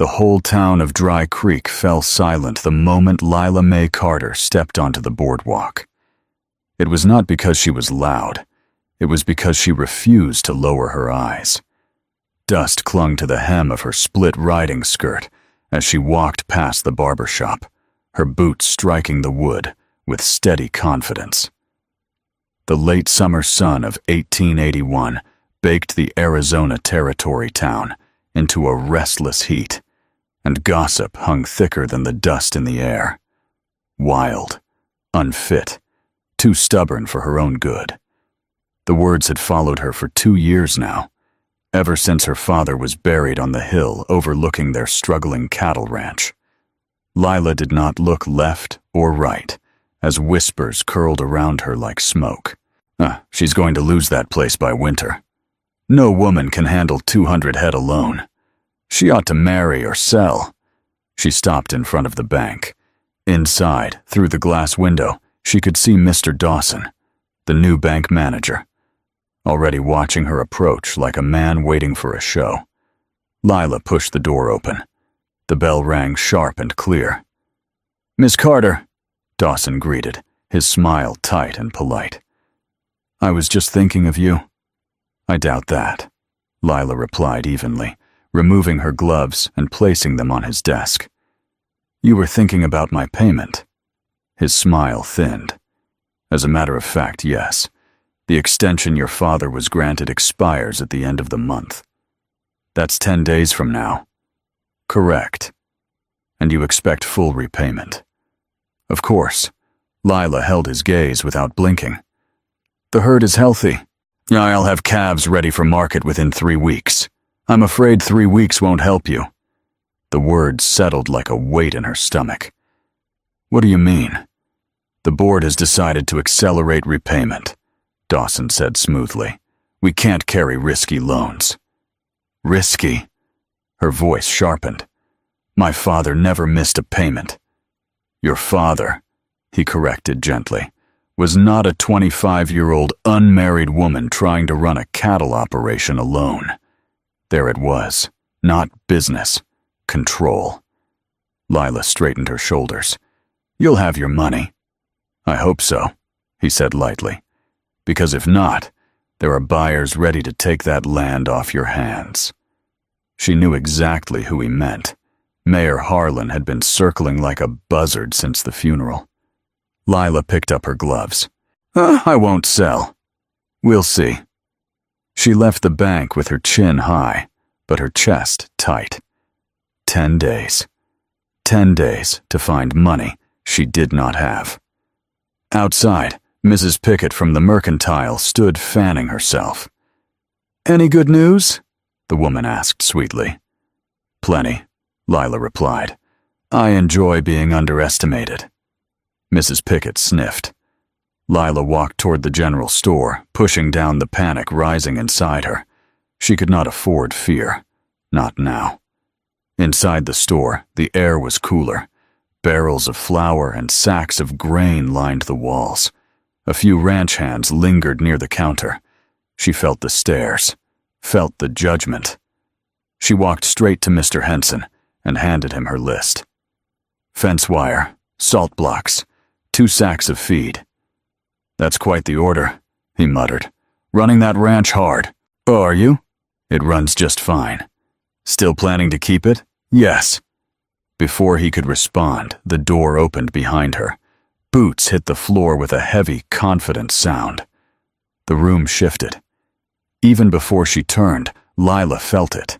The whole town of Dry Creek fell silent the moment Lila Mae Carter stepped onto the boardwalk. It was not because she was loud. It was because she refused to lower her eyes. Dust clung to the hem of her split riding skirt as she walked past the barber shop, her boots striking the wood with steady confidence. The late summer sun of 1881 baked the Arizona Territory town into a restless heat, and gossip hung thicker than the dust in the air. Wild, unfit, too stubborn for her own good. The words had followed her for 2 years now, ever since her father was buried on the hill overlooking their struggling cattle ranch. Lila did not look left or right as whispers curled around her like smoke. She's going to lose that place by winter. No woman can handle 200 head alone. She ought to marry or sell. She stopped in front of the bank. Inside, through the glass window, she could see Mr. Dawson, the new bank manager, already watching her approach like a man waiting for a show. Lila pushed the door open. The bell rang sharp and clear. "Miss Carter," Dawson greeted, his smile tight and polite. "I was just thinking of you." "I doubt that," Lila replied evenly, removing her gloves and placing them on his desk. "You were thinking about my payment." His smile thinned. "As a matter of fact, yes. The extension your father was granted expires at the end of the month." "That's 10 days from now." "Correct. And you expect full repayment." "Of course." Lila held his gaze without blinking. "The herd is healthy. I'll have calves ready for market within 3 weeks. I'm afraid 3 weeks won't help you." The words settled like a weight in her stomach. "What do you mean?" "The board has decided to accelerate repayment," Dawson said smoothly. "We can't carry risky loans." "Risky?" Her voice sharpened. "My father never missed a payment." "Your father," he corrected gently, "was not a 25-year-old unmarried woman trying to run a cattle operation alone. There it was, not business, control." Lila straightened her shoulders. "You'll have your money." "I hope so," he said lightly, "because if not, there are buyers ready to take that land off your hands." She knew exactly who he meant. Mayor Harlan had been circling like a buzzard since the funeral. Lila picked up her gloves. "I won't sell." "We'll see." She left the bank with her chin high, but her chest tight. 10 days. 10 days to find money she did not have. Outside, Mrs. Pickett from the Mercantile stood fanning herself. "Any good news?" the woman asked sweetly. "Plenty," Lila replied. "I enjoy being underestimated." Mrs. Pickett sniffed. Lila walked toward the general store, pushing down the panic rising inside her. She could not afford fear. Not now. Inside the store, the air was cooler. Barrels of flour and sacks of grain lined the walls. A few ranch hands lingered near the counter. She felt the stares, felt the judgment. She walked straight to Mr. Henson and handed him her list. "Fence wire, salt blocks, 2 sacks of feed." "That's quite the order," he muttered. "Running that ranch hard." "Oh, are you?" "It runs just fine." "Still planning to keep it?" "Yes." Before he could respond, the door opened behind her. Boots hit the floor with a heavy, confident sound. The room shifted. Even before she turned, Lila felt it.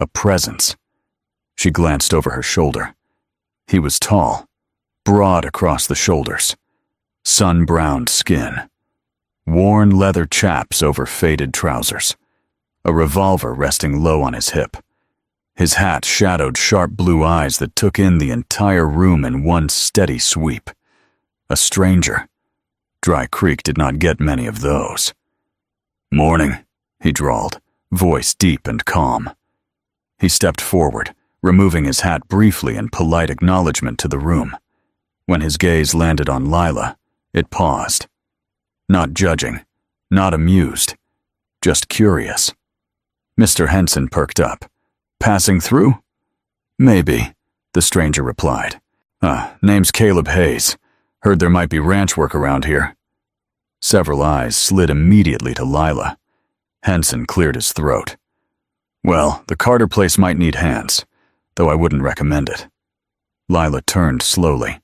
A presence. She glanced over her shoulder. He was tall, broad across the shoulders, sun-browned skin, worn leather chaps over faded trousers, a revolver resting low on his hip. His hat shadowed sharp blue eyes that took in the entire room in one steady sweep. A stranger. Dry Creek did not get many of those. "Morning," he drawled, voice deep and calm. He stepped forward, removing his hat briefly in polite acknowledgement to the room. When his gaze landed on Lila, it paused. Not judging, not amused, just curious. Mr. Henson perked up. "Passing through?" Maybe, the stranger replied. Name's Caleb Hayes. Heard there might be ranch work around here. Several eyes slid immediately to Lila. Henson cleared his throat. Well, the Carter place might need hands, though I wouldn't recommend it. Lila turned slowly.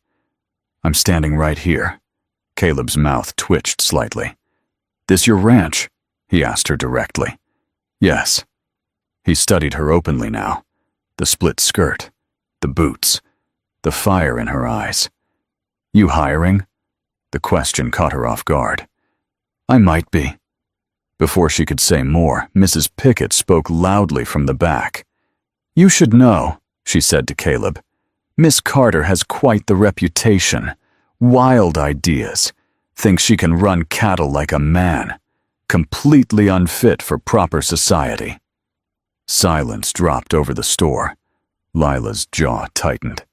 I'm standing right here. Caleb's mouth twitched slightly. This your ranch? He asked her directly. Yes. He studied her openly now. The split skirt, the boots, the fire in her eyes. You hiring? The question caught her off guard. I might be. Before she could say more, Mrs. Pickett spoke loudly from the back. You should know, she said to Caleb. Miss Carter has quite the reputation. Wild ideas. Thinks she can run cattle like a man. Completely unfit for proper society. Silence dropped over the store. Lila's jaw tightened.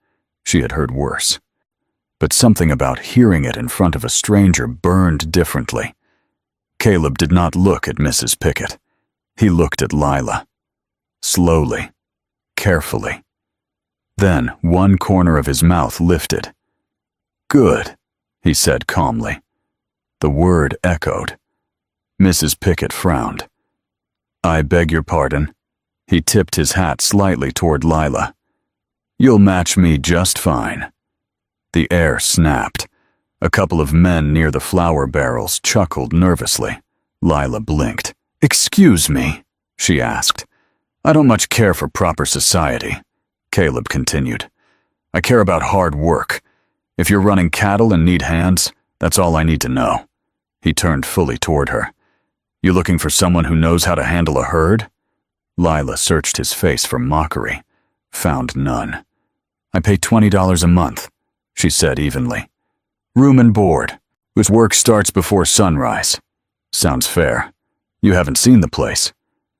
She had heard worse. But something about hearing it in front of a stranger burned differently. Caleb did not look at Mrs. Pickett. He looked at Lila. Slowly, carefully. Then one corner of his mouth lifted. Good, he said calmly. The word echoed. Mrs. Pickett frowned. I beg your pardon. He tipped his hat slightly toward Lila. You'll match me just fine. The air snapped. A couple of men near the flour barrels chuckled nervously. Lila blinked. Excuse me, she asked. I don't much care for proper society, Caleb continued. I care about hard work. If you're running cattle and need hands, that's all I need to know. He turned fully toward her. You looking for someone who knows how to handle a herd? Lila searched his face for mockery. Found none. I pay $20 a month, she said evenly. Room and board, whose work starts before sunrise. Sounds fair. You haven't seen the place.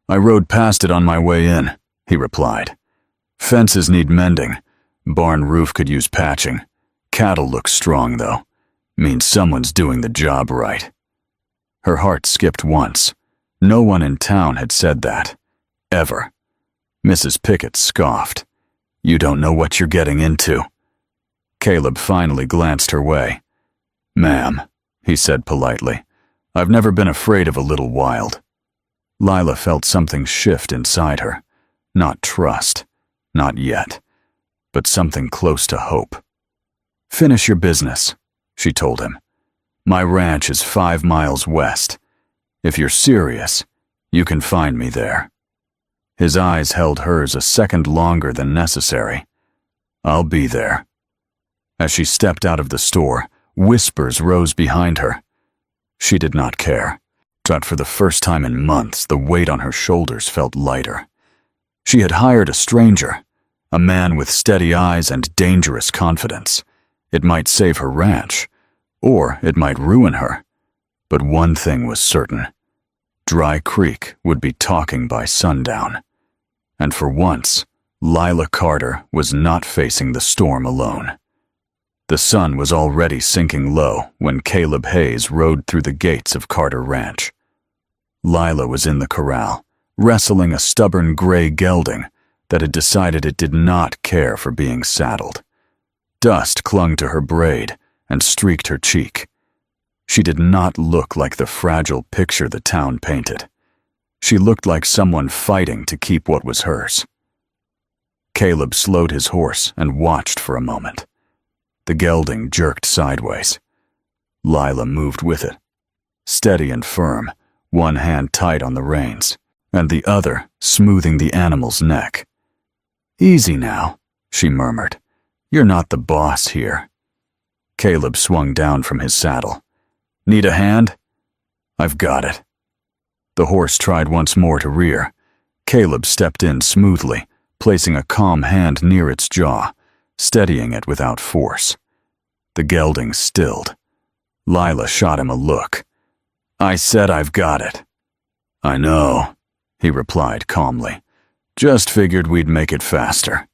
I rode past it on my way in, he replied. Fences need mending. Barn roof could use patching. Cattle look strong, though. Means someone's doing the job right. Her heart skipped once. No one in town had said that. Ever. Mrs. Pickett scoffed. You don't know what you're getting into. Caleb finally glanced her way. Ma'am, he said politely, I've never been afraid of a little wild. Lila felt something shift inside her. Not trust. Not yet. But something close to hope. Finish your business, she told him. My ranch is 5 miles west. If you're serious, you can find me there. His eyes held hers a second longer than necessary. I'll be there. As she stepped out of the store, whispers rose behind her. She did not care, but for the first time in months, the weight on her shoulders felt lighter. She had hired a stranger, a man with steady eyes and dangerous confidence. It might save her ranch, or it might ruin her. But one thing was certain. Dry Creek would be talking by sundown. And for once, Lila Carter was not facing the storm alone. The sun was already sinking low when Caleb Hayes rode through the gates of Carter Ranch. Lila was in the corral, wrestling a stubborn gray gelding that had decided it did not care for being saddled. Dust clung to her braid and streaked her cheek. She did not look like the fragile picture the town painted. She looked like someone fighting to keep what was hers. Caleb slowed his horse and watched for a moment. The gelding jerked sideways. Lila moved with it, steady and firm, one hand tight on the reins, and the other smoothing the animal's neck. Easy now, she murmured. You're not the boss here. Caleb swung down from his saddle. Need a hand? I've got it. The horse tried once more to rear. Caleb stepped in smoothly, placing a calm hand near its jaw, steadying it without force. The gelding stilled. Lila shot him a look. I said I've got it. I know, he replied calmly. Just figured we'd make it faster.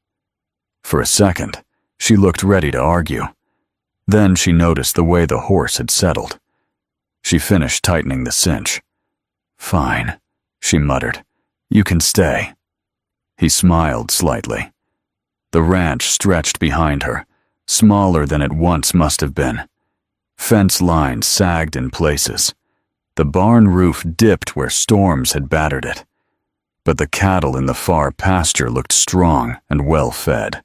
For a second, she looked ready to argue. Then she noticed the way the horse had settled. She finished tightening the cinch. Fine, she muttered. You can stay. He smiled slightly. The ranch stretched behind her, smaller than it once must have been. Fence lines sagged in places. The barn roof dipped where storms had battered it. But the cattle in the far pasture looked strong and well-fed.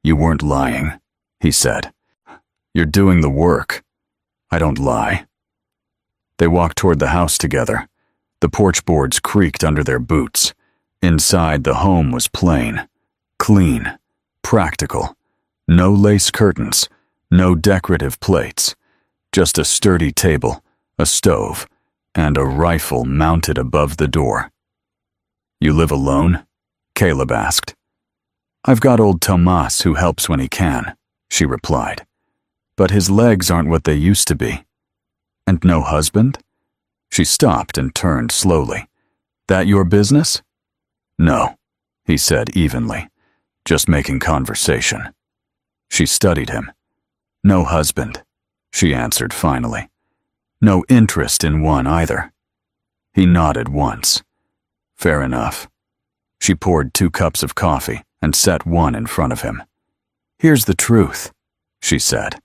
"You weren't lying," he said. "You're doing the work. I don't lie." They walked toward the house together. The porch boards creaked under their boots. Inside, the home was plain, clean, practical. No lace curtains, no decorative plates. Just a sturdy table, a stove, and a rifle mounted above the door. "You live alone?" Caleb asked. "I've got old Tomas who helps when he can," she replied. "But his legs aren't what they used to be." "And no husband?" She stopped and turned slowly. "That your business?" "No," he said evenly. "Just making conversation." She studied him. "No husband," she answered finally. "No interest in one either." He nodded once. "Fair enough." She poured 2 cups of coffee and set one in front of him. "Here's the truth," she said.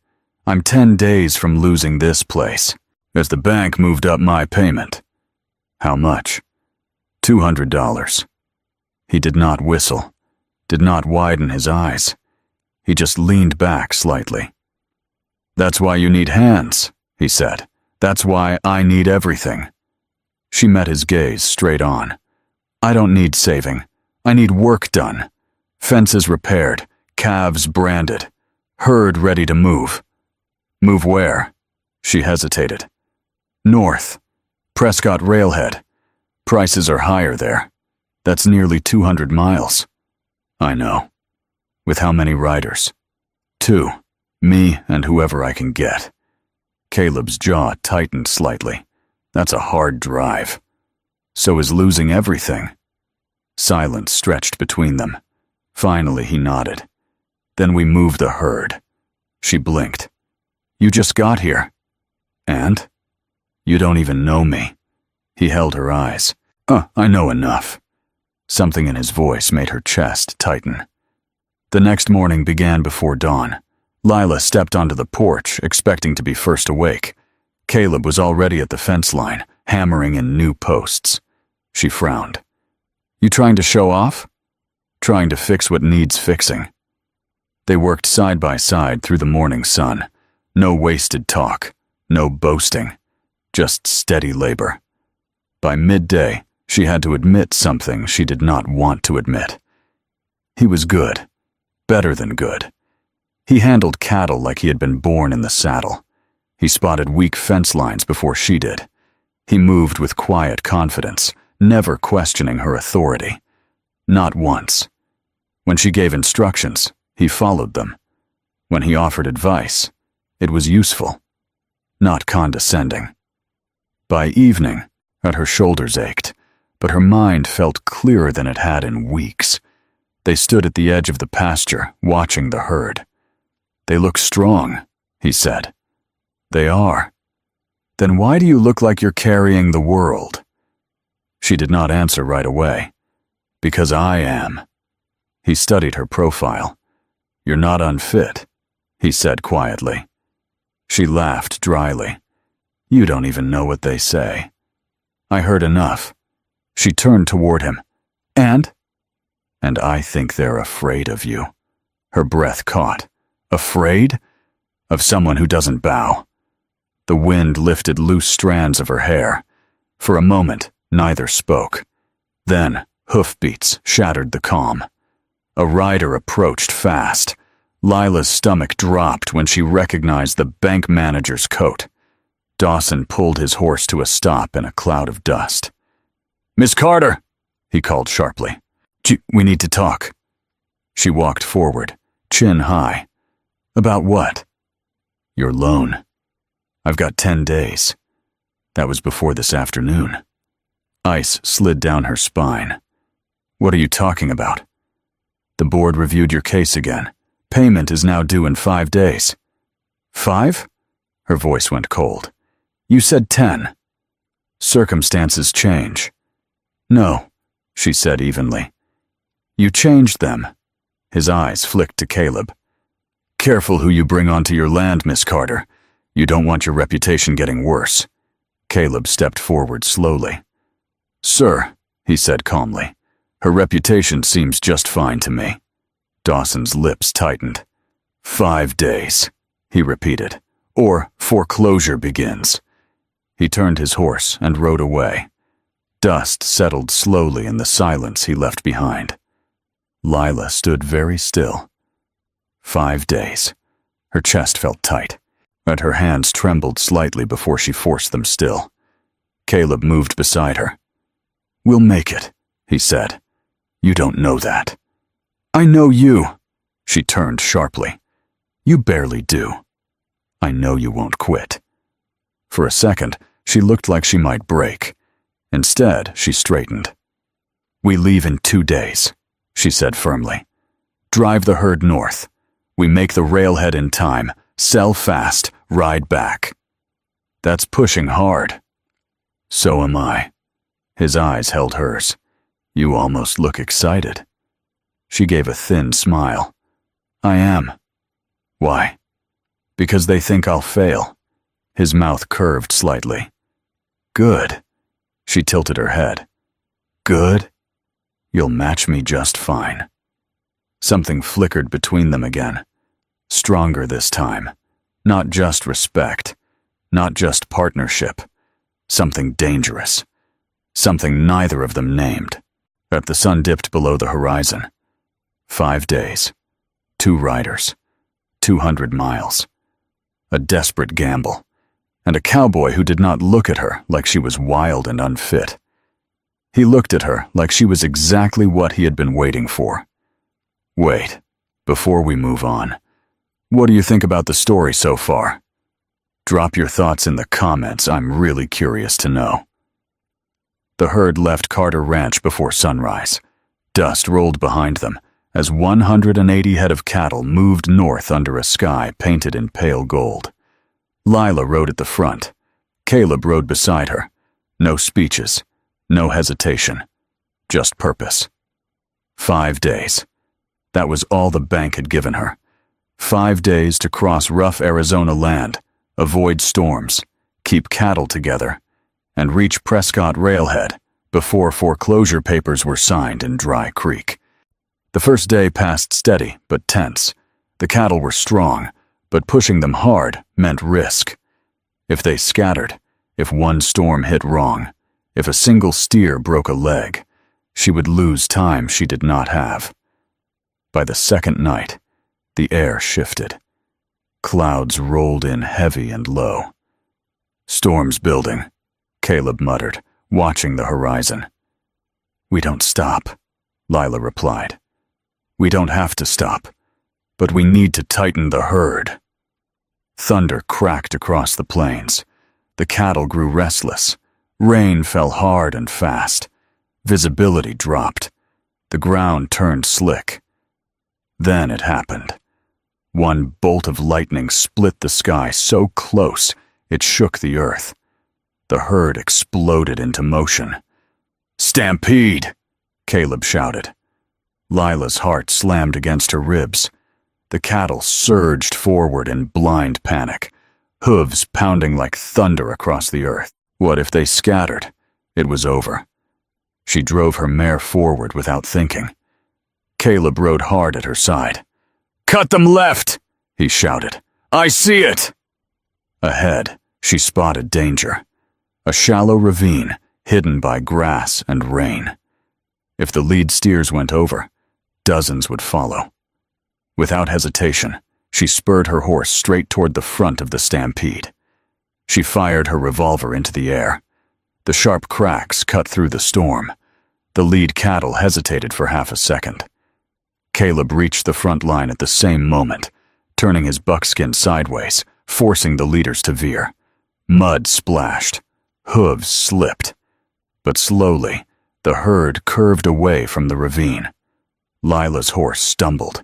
"I'm 10 days from losing this place, as the bank moved up my payment." "How much?" $200. He did not whistle, did not widen his eyes. He just leaned back slightly. "That's why you need hands," he said. "That's why I need everything." She met his gaze straight on. "I don't need saving. I need work done. Fences repaired, calves branded, herd ready to move." "Move where?" She hesitated. "North. Prescott Railhead. Prices are higher there. That's nearly 200 miles. "I know." "With how many riders?" 2. Me and whoever I can get." Caleb's jaw tightened slightly. "That's a hard drive." "So is losing everything." Silence stretched between them. Finally he nodded. "Then we move the herd." She blinked. "You just got here." "And?" "You don't even know me." He held her eyes. I know enough." Something in his voice made her chest tighten. The next morning began before dawn. Lila stepped onto the porch, expecting to be first awake. Caleb was already at the fence line, hammering in new posts. She frowned. "You trying to show off?" "Trying to fix what needs fixing." They worked side by side through the morning sun. No wasted talk, no boasting, just steady labor. By midday, she had to admit something she did not want to admit. He was good, better than good. He handled cattle like he had been born in the saddle. He spotted weak fence lines before she did. He moved with quiet confidence, never questioning her authority. Not once. When she gave instructions, he followed them. When he offered advice, it was useful, not condescending. By evening, her shoulders ached, but her mind felt clearer than it had in weeks. They stood at the edge of the pasture, watching the herd. "They look strong," he said. "They are. Then why do you look like you're carrying the world?" She did not answer right away. "Because I am." He studied her profile. "You're not unfit," he said quietly. She laughed dryly. "You don't even know what they say." "I heard enough." She turned toward him. "And?" "And I think they're afraid of you." Her breath caught. "Afraid? Of someone who doesn't bow." The wind lifted loose strands of her hair. For a moment, neither spoke. Then, hoofbeats shattered the calm. A rider approached fast. Lila's stomach dropped when she recognized the bank manager's coat. Dawson pulled his horse to a stop in a cloud of dust. "Miss Carter," he called sharply. "We need to talk." She walked forward, chin high. "About what?" "Your loan. I've got 10 days. That was before this afternoon." Ice slid down her spine. "What are you talking about?" "The board reviewed your case again. Payment is now due in 5 days." 5? Her voice went cold. "You said 10. Circumstances change." "No," she said evenly. "You changed them. His eyes flicked to Caleb. "Careful who you bring onto your land, Miss Carter. You don't want your reputation getting worse." Caleb stepped forward slowly. "Sir," he said calmly, "her reputation seems just fine to me." Dawson's lips tightened. 5 days, he repeated, "or foreclosure begins." He turned his horse and rode away. Dust settled slowly in the silence he left behind. Lila stood very still. 5 days. Her chest felt tight, and her hands trembled slightly before she forced them still. Caleb moved beside her. "We'll make it," he said. "You don't know that." "I know you." She turned sharply. "You barely do." "I know you won't quit." For a second, she looked like she might break. Instead, she straightened. "We leave in 2 days," she said firmly. "Drive the herd north. We make the railhead in time, sell fast, ride back." "That's pushing hard." "So am I." His eyes held hers. "You almost look excited." She gave a thin smile. "I am." "Why?" "Because they think I'll fail." His mouth curved slightly. "Good." She tilted her head. "Good? You'll match me just fine." Something flickered between them again. Stronger this time. Not just respect. Not just partnership. Something dangerous. Something neither of them named. But the sun dipped below the horizon. 5 days. 2 riders. 200 miles. A desperate gamble. And a cowboy who did not look at her like she was wild and unfit. He looked at her like she was exactly what he had been waiting for. "Wait, before we move on, what do you think about the story so far? Drop your thoughts in the comments, I'm really curious to know." The herd left Carter Ranch before sunrise. Dust rolled behind them as 180 head of cattle moved north under a sky painted in pale gold. Lila rode at the front. Caleb rode beside her. No speeches, no hesitation, just purpose. 5 days. That was all the bank had given her. 5 days to cross rough Arizona land, avoid storms, keep cattle together, and reach Prescott Railhead before foreclosure papers were signed in Dry Creek. The first day passed steady but tense. The cattle were strong, but pushing them hard meant risk. If they scattered, if one storm hit wrong, if a single steer broke a leg, she would lose time she did not have. By the second night, the air shifted. Clouds rolled in heavy and low. "Storm's building," Caleb muttered, watching the horizon. "We don't stop," Lila replied. "We don't have to stop, but we need to tighten the herd." Thunder cracked across the plains. The cattle grew restless. Rain fell hard and fast. Visibility dropped. The ground turned slick. Then it happened. One bolt of lightning split the sky so close it shook the earth. The herd exploded into motion. "Stampede!" Caleb shouted. Lila's heart slammed against her ribs. The cattle surged forward in blind panic, hooves pounding like thunder across the earth. What if they scattered? It was over. She drove her mare forward without thinking. Caleb rode hard at her side. "Cut them left!" he shouted. "I see it!" Ahead, she spotted danger. A shallow ravine hidden by grass and rain. If the lead steers went over, dozens would follow. Without hesitation, she spurred her horse straight toward the front of the stampede. She fired her revolver into the air. The sharp cracks cut through the storm. The lead cattle hesitated for half a second. Caleb reached the front line at the same moment, turning his buckskin sideways, forcing the leaders to veer. Mud splashed. Hooves slipped. But slowly, the herd curved away from the ravine. Lila's horse stumbled.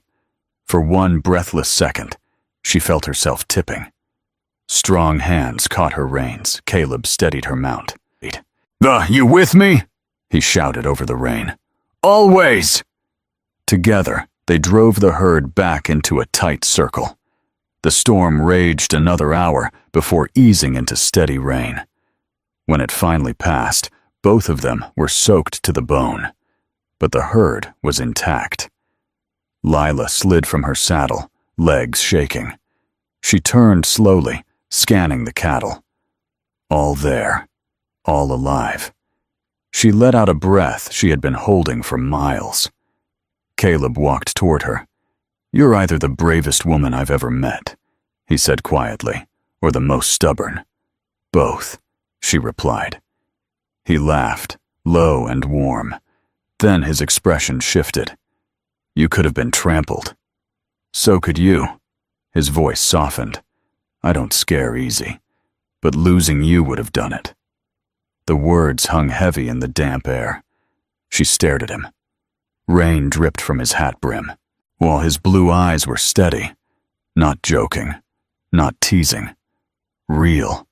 For one breathless second, she felt herself tipping. Strong hands caught her reins. Caleb steadied her mount. You with me?" he shouted over the rain. "Always!" Together, They drove the herd back into a tight circle. The storm raged another hour before easing into steady rain. When it finally passed, both of them were soaked to the bone, but the herd was intact. Lila slid from her saddle, legs shaking. She turned slowly, scanning the cattle. All there, all alive. She let out a breath she had been holding for miles. Caleb walked toward her. "You're either the bravest woman I've ever met," he said quietly, "or the most stubborn." "Both," she replied. He laughed, low and warm. Then his expression shifted. "You could have been trampled." "So could you." His voice softened. "I don't scare easy, but losing you would have done it." The words hung heavy in the damp air. She stared at him. Rain dripped from his hat brim, while his blue eyes were steady, not joking, not teasing, real.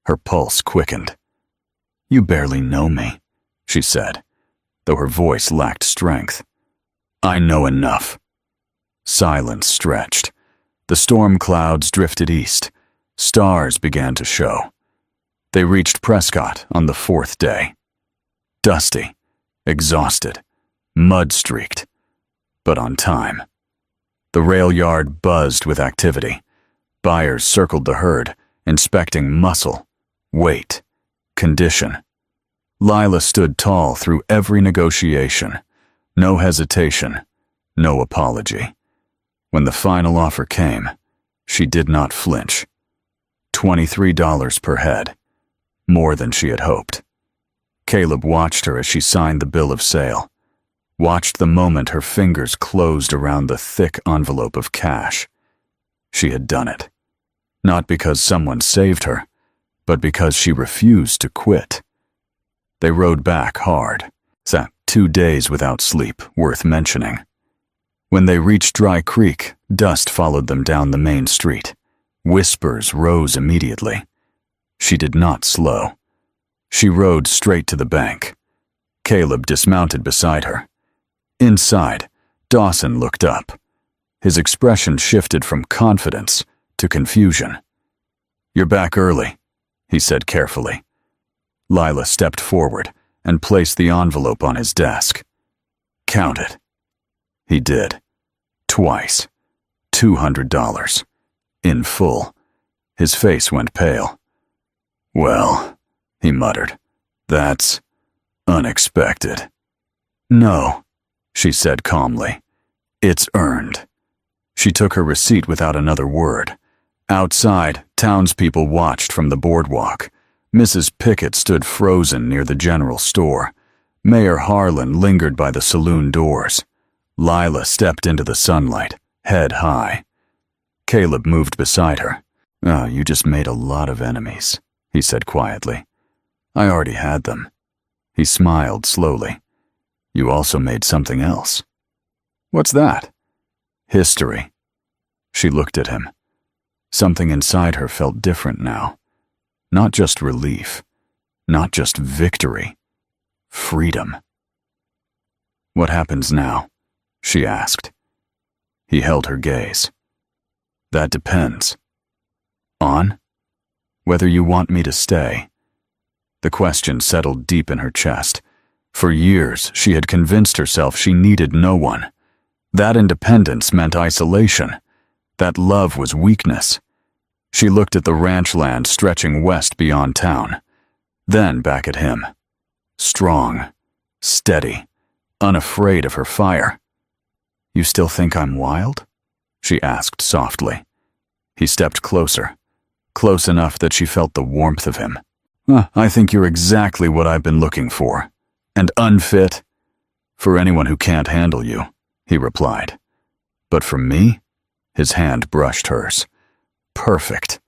Her pulse quickened. "You barely know me," she said, though her voice lacked strength. "I know enough." Silence stretched. The storm clouds drifted east. Stars began to show. They reached Prescott on the 4th day. Dusty, exhausted, mud-streaked, but on time. The rail yard buzzed with activity. Buyers circled the herd, inspecting muscle, weight, condition. Lila stood tall through every negotiation. No hesitation, no apology. When the final offer came, she did not flinch. $23 per head, more than she had hoped. Caleb watched her as she signed the bill of sale, watched the moment her fingers closed around the thick envelope of cash. She had done it, not because someone saved her, but because she refused to quit. They rode back hard, sat 2 days without sleep, worth mentioning. When they reached Dry Creek, dust followed them down the main street. Whispers rose immediately. She did not slow. She rode straight to the bank. Caleb dismounted beside her. Inside, Dawson looked up. His expression shifted from confidence to confusion. "You're back early," he said carefully. Lila stepped forward and placed the envelope on his desk. "Count it." He did. Twice. $200. In full. His face went pale. "Well," he muttered, "that's unexpected." "No," she said calmly. "It's earned." She took her receipt without another word. Outside, townspeople watched from the boardwalk. Mrs. Pickett stood frozen near the general store. Mayor Harlan lingered by the saloon doors. Lila stepped into the sunlight, head high. Caleb moved beside her. "Oh, you just made a lot of enemies," he said quietly. "I already had them." He smiled slowly. "You also made something else." "What's that?" "History." She looked at him. Something inside her felt different now. Not just relief, not just victory, freedom. "What happens now?" she asked. He held her gaze. "That depends." "On?" "Whether you want me to stay." The question settled deep in her chest. For years, she had convinced herself she needed no one. That independence meant isolation. That love was weakness. She looked at the ranch land stretching west beyond town, then back at him. Strong, steady, unafraid of her fire. "You still think I'm wild?" she asked softly. He stepped closer, close enough that she felt the warmth of him. "I think you're exactly what I've been looking for. And unfit for anyone who can't handle you," he replied. "But for me?" His hand brushed hers. "Perfect."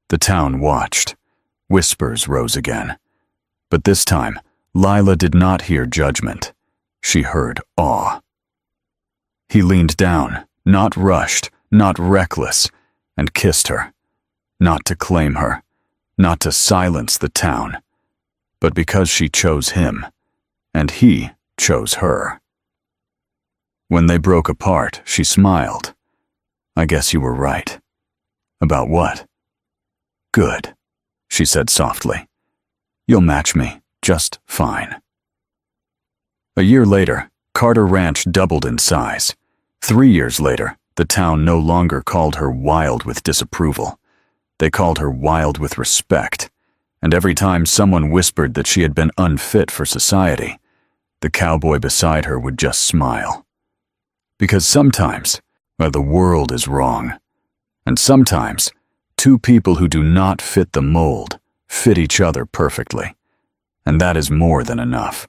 The town watched. Whispers rose again. But this time, Lila did not hear judgment. She heard awe. He leaned down, not rushed, not reckless, and kissed her. Not to claim her, not to silence the town, but because she chose him, and he chose her. When they broke apart, she smiled. "I guess you were right." "About what?" "Good," she said softly. "You'll match me just fine." A year later, Carter Ranch doubled in size. 3 years later, the town no longer called her wild with disapproval. They called her wild with respect. And every time someone whispered that she had been unfit for society, the cowboy beside her would just smile. Because sometimes, the world is wrong. And sometimes, two people who do not fit the mold fit each other perfectly. And that is more than enough.